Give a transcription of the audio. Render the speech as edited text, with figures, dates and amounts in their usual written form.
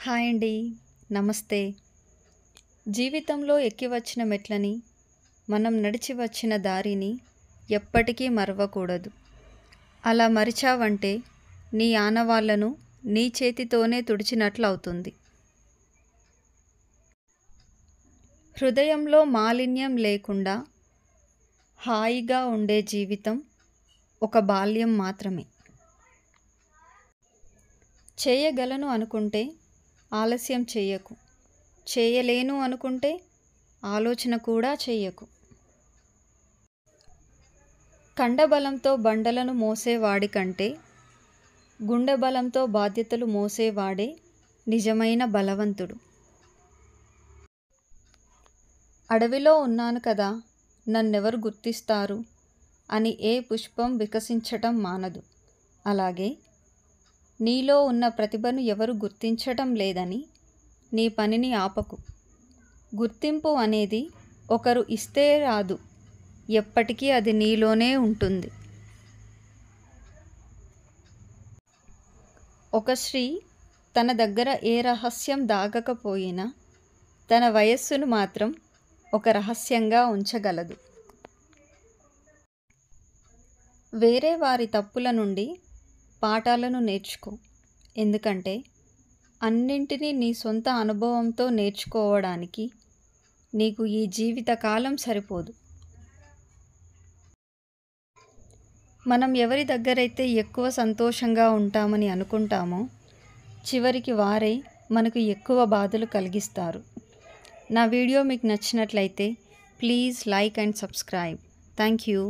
Hi అండి. నమస్తే. జీవితంలో ఎక్కి వచ్చిన మెట్లని, మనం నడిచి వచ్చిన దారిని ఎప్పటికీ మరవకూడదు. అలా మరిచావంటే నీ ఆనవాళ్లను నీ చేతితోనే తుడిచినట్లవుతుంది. హృదయంలో మాలిన్యం లేకుండా హాయిగా ఉండే జీవితం ఒక బాల్యం మాత్రమే. చేయగలను అనుకుంటే ఆలస్యం చెయ్యకు. చేయలేను అనుకుంటే ఆలోచన కూడా చెయ్యకు. కండబలంతో బండలను మోసేవాడి కంటే గుండెబలంతో బాధ్యతలు మోసేవాడే నిజమైన బలవంతుడు. అడవిలో ఉన్నాను కదా, నన్నెవరు గుర్తిస్తారు అని ఏ పుష్పం వికసించటం మానదు. అలాగే నీలో ఉన్న ప్రతిభను ఎవరు గుర్తించటం లేదని నీ పనిని ఆపకు. గుర్తింపు అనేది ఒకరు ఇస్తే రాదు, ఎప్పటికీ అది నీలోనే ఉంటుంది. ఒక స్త్రీ తన దగ్గర ఏ రహస్యం దాగకపోయినా తన వయస్సును మాత్రం ఒక రహస్యంగా ఉంచగలదు. వేరే వారి తప్పుల నుండి పాఠాలను నేర్చుకో. ఎందుకంటే అన్నింటినీ నీ సొంత అనుభవంతో నేర్చుకోవడానికి నీకు ఈ జీవితకాలం సరిపోదు. మనం ఎవరి దగ్గరైతే ఎక్కువ సంతోషంగా ఉంటామని అనుకుంటామో చివరికి వారే మనకు ఎక్కువ బాధలు కలిగిస్తారు. నా వీడియో మీకు నచ్చినట్లయితే please like and subscribe. Thank you.